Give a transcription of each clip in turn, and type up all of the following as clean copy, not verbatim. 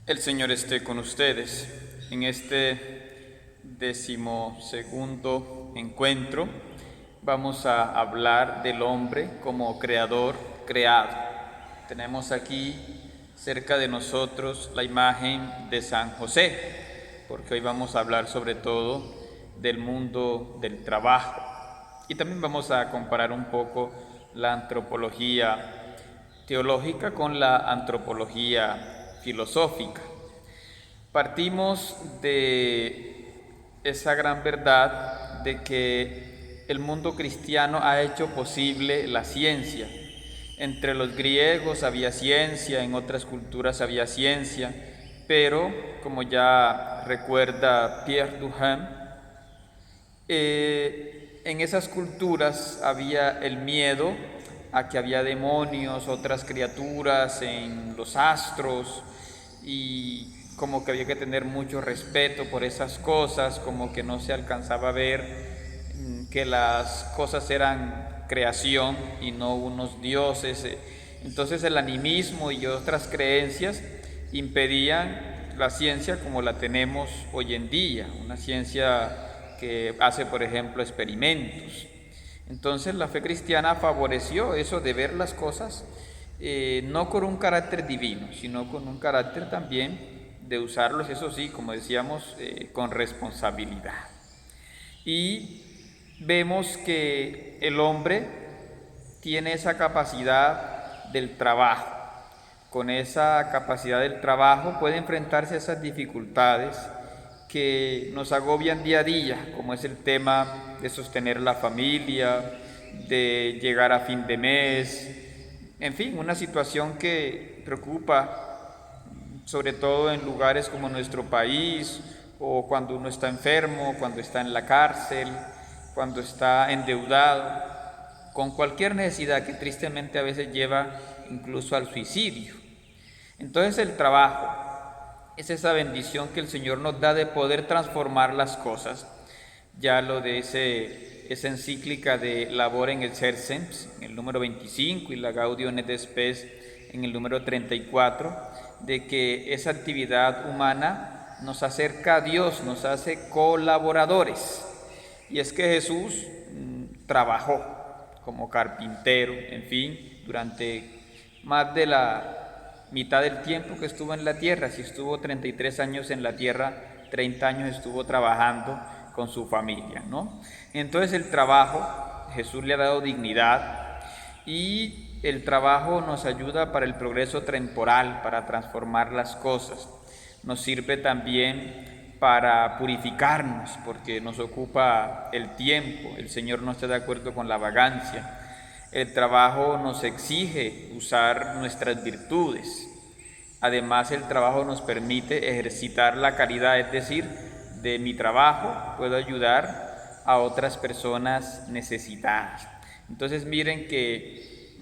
El Señor esté con ustedes. En este 12º encuentro vamos a hablar del hombre como creador creado. Tenemos aquí cerca de nosotros la imagen de San José, porque hoy vamos a hablar sobre todo del mundo del trabajo. Y también vamos a comparar un poco la antropología teológica con la antropología filosófica. Partimos de esa gran verdad de que el mundo cristiano ha hecho posible la ciencia. Entre los griegos había ciencia, en otras culturas había ciencia, pero como ya recuerda Pierre Duhem, en esas culturas había el miedo a que había demonios, otras criaturas en los astros, y como que había que tener mucho respeto por esas cosas, como que no se alcanzaba a ver que las cosas eran creación y no unos dioses. Entonces el animismo y otras creencias impedían la ciencia como la tenemos hoy en día, una ciencia que hace, por ejemplo, experimentos. Entonces la fe cristiana favoreció eso de ver las cosas no con un carácter divino, sino con un carácter también de usarlos, eso sí, como decíamos, con responsabilidad. Y vemos que el hombre tiene esa capacidad del trabajo. Con esa capacidad del trabajo puede enfrentarse a esas dificultades que nos agobian día a día, como es el tema de sostener la familia, de llegar a fin de mes, en fin, una situación que preocupa, sobre todo en lugares como nuestro país, o cuando uno está enfermo, cuando está en la cárcel, cuando está endeudado, con cualquier necesidad que tristemente a veces lleva incluso al suicidio. Entonces el trabajo es esa bendición que el Señor nos da de poder transformar las cosas. Ya lo de esa encíclica de Labor et Exercens, en el número 25, y la Gaudium et Spes en el número 34, de que esa actividad humana nos acerca a Dios, nos hace colaboradores. Y es que Jesús trabajó como carpintero, en fin, durante más de la mitad del tiempo que estuvo en la tierra. Si estuvo 33 años en la tierra, 30 años estuvo trabajando con su familia, ¿no? Entonces el trabajo, Jesús le ha dado dignidad, y el trabajo nos ayuda para el progreso temporal, para transformar las cosas. Nos sirve también para purificarnos, porque nos ocupa el tiempo. El Señor no está de acuerdo con la vagancia. El trabajo nos exige usar nuestras virtudes. Además, el trabajo nos permite ejercitar la caridad, es decir, de mi trabajo puedo ayudar a otras personas necesitadas. Entonces miren que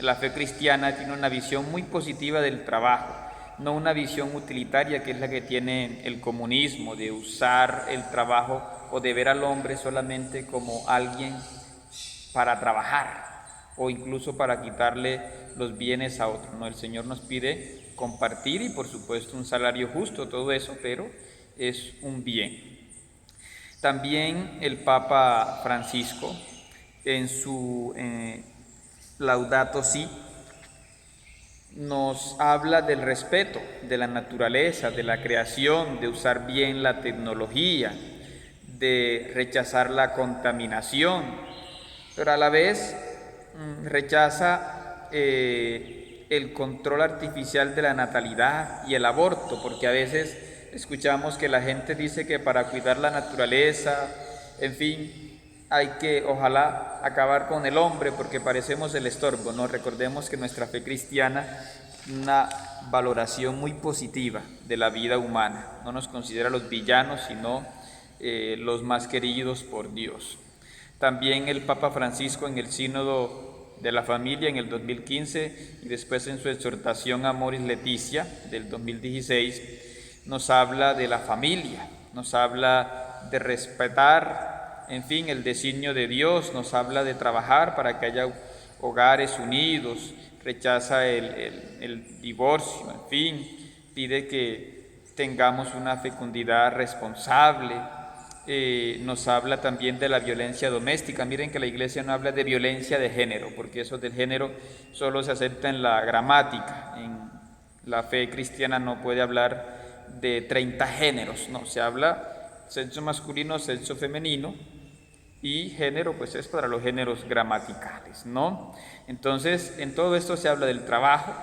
la fe cristiana tiene una visión muy positiva del trabajo, no una visión utilitaria que es la que tiene el comunismo, de usar el trabajo o de ver al hombre solamente como alguien para trabajar o incluso para quitarle los bienes a otro. No, el Señor nos pide compartir y por supuesto un salario justo, todo eso, pero es un bien. También el Papa Francisco en su Laudato Si nos habla del respeto de la naturaleza, de la creación, de usar bien la tecnología, de rechazar la contaminación, pero a la vez rechaza el control artificial de la natalidad y el aborto, porque a veces escuchamos que la gente dice que para cuidar la naturaleza, en fin, hay que ojalá acabar con el hombre porque parecemos el estorbo. No, recordemos que nuestra fe cristiana tiene una valoración muy positiva de la vida humana, no nos considera los villanos, sino los más queridos por Dios. También el Papa Francisco en el Sínodo de la Familia en el 2015 y después en su exhortación Amoris Laetitia del 2016 nos habla de la familia, nos habla de respetar, en fin, el designio de Dios, nos habla de trabajar para que haya hogares unidos, rechaza el divorcio, en fin, pide que tengamos una fecundidad responsable. Nos habla también de la violencia doméstica. Miren que la Iglesia no habla de violencia de género, porque eso del género solo se acepta en la gramática. En la fe cristiana no puede hablar de 30 géneros, no, se habla sexo masculino, sexo femenino, y género pues es para los géneros gramaticales, ¿no? Entonces, en todo esto se habla del trabajo,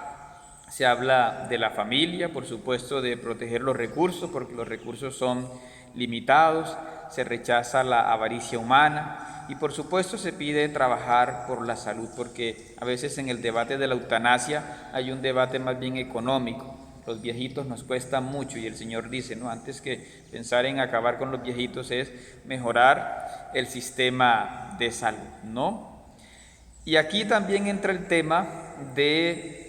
se habla de la familia, por supuesto, de proteger los recursos, porque los recursos son limitados, se rechaza la avaricia humana y por supuesto se pide trabajar por la salud, porque a veces en el debate de la eutanasia hay un debate más bien económico. Los viejitos nos cuestan mucho y el Señor dice, ¿no? Antes que pensar en acabar con los viejitos es mejorar el sistema de salud, ¿no? Y aquí también entra el tema de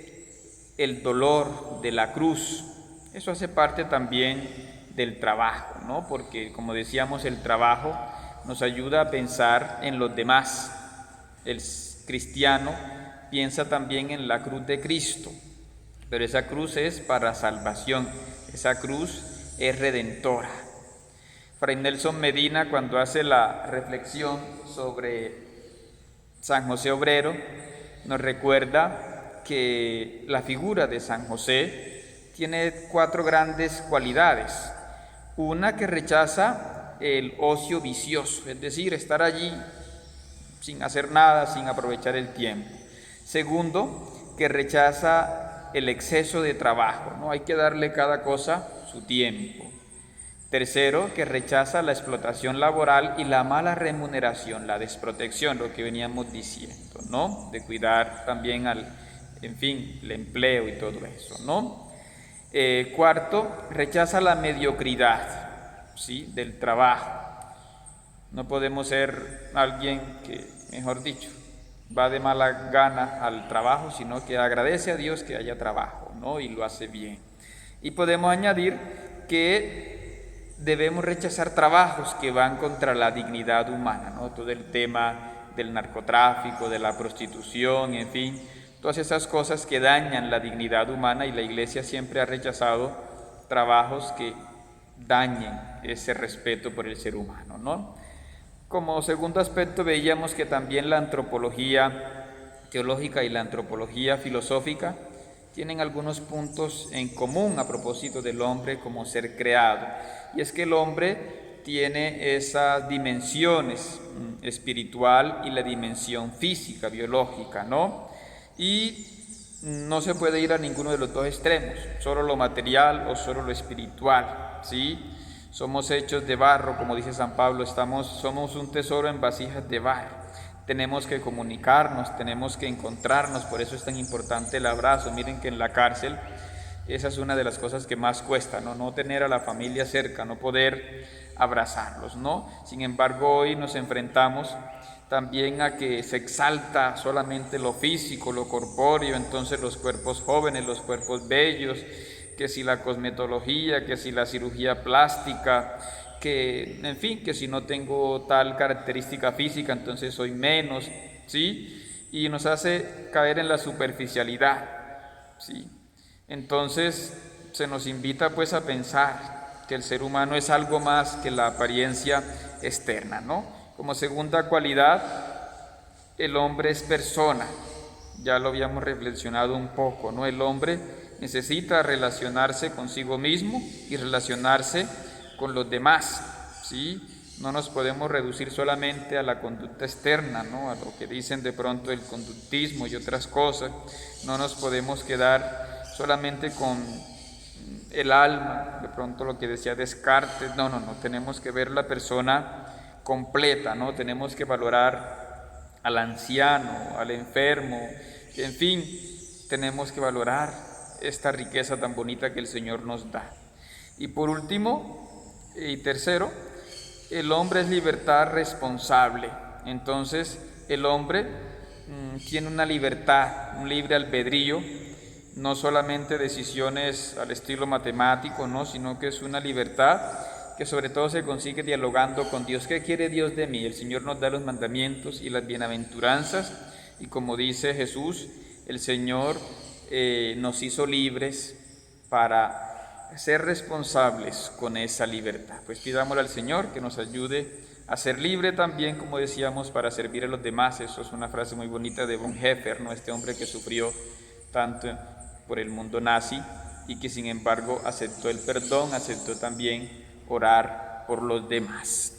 el dolor, de la cruz. Eso hace parte también del trabajo, ¿no? Porque, como decíamos, el trabajo nos ayuda a pensar en los demás. El cristiano piensa también en la cruz de Cristo, pero esa cruz es para salvación, esa cruz es redentora. Fray Nelson Medina, cuando hace la reflexión sobre San José Obrero, nos recuerda que la figura de San José tiene 4 grandes cualidades. Una, que rechaza el ocio vicioso, es decir, estar allí sin hacer nada, sin aprovechar el tiempo. Segundo, que rechaza el exceso de trabajo, ¿no? Hay que darle cada cosa su tiempo. Tercero, que rechaza la explotación laboral y la mala remuneración, la desprotección, lo que veníamos diciendo, ¿no? De cuidar también el empleo y todo eso, ¿no? Cuarto, rechaza la mediocridad, ¿sí? Del trabajo. No podemos ser alguien que, mejor dicho, va de mala gana al trabajo, sino que agradece a Dios que haya trabajo, ¿no? Y lo hace bien. Y podemos añadir que debemos rechazar trabajos que van contra la dignidad humana, ¿no? Todo el tema del narcotráfico, de la prostitución, en fin, todas esas cosas que dañan la dignidad humana, y la Iglesia siempre ha rechazado trabajos que dañen ese respeto por el ser humano, ¿no? Como segundo aspecto veíamos que también la antropología teológica y la antropología filosófica tienen algunos puntos en común a propósito del hombre como ser creado, y es que el hombre tiene esas dimensiones espiritual y la dimensión física, biológica, ¿no? Y no se puede ir a ninguno de los dos extremos, solo lo material o solo lo espiritual, ¿sí? Somos hechos de barro, como dice San Pablo, somos un tesoro en vasijas de barro. Tenemos que comunicarnos, tenemos que encontrarnos, por eso es tan importante el abrazo. Miren que en la cárcel esa es una de las cosas que más cuesta, ¿no? No tener a la familia cerca, no poder abrazarlos, ¿no? Sin embargo, hoy nos enfrentamos también a que se exalta solamente lo físico, lo corpóreo, entonces los cuerpos jóvenes, los cuerpos bellos, que si la cosmetología, que si la cirugía plástica, que en fin, que si no tengo tal característica física, entonces soy menos, ¿sí? Y nos hace caer en la superficialidad, ¿sí? Entonces se nos invita pues a pensar que el ser humano es algo más que la apariencia externa, ¿no? Como segunda cualidad, el hombre es persona, ya lo habíamos reflexionado un poco, ¿no? El hombre necesita relacionarse consigo mismo y relacionarse con los demás, ¿sí? No nos podemos reducir solamente a la conducta externa, ¿no? A lo que dicen de pronto el conductismo y otras cosas. No nos podemos quedar solamente con el alma, de pronto lo que decía Descartes. No, tenemos que ver la persona completa, ¿no? Tenemos que valorar al anciano, al enfermo, en fin, tenemos que valorar esta riqueza tan bonita que el Señor nos da. Y por último y tercero, el hombre es libertad responsable. Entonces el hombre tiene una libertad, un libre albedrío, no solamente decisiones al estilo matemático, ¿no? Sino que es una libertad que sobre todo se consigue dialogando con Dios. ¿Qué quiere Dios de mí? El Señor nos da los mandamientos y las bienaventuranzas, y como dice Jesús, el Señor nos hizo libres para ser responsables con esa libertad. Pues pidámosle al Señor que nos ayude a ser libre también, como decíamos, para servir a los demás. Eso es una frase muy bonita de Bonhoeffer, ¿no? Este hombre que sufrió tanto por el mundo nazi y que sin embargo aceptó el perdón, aceptó también orar por los demás.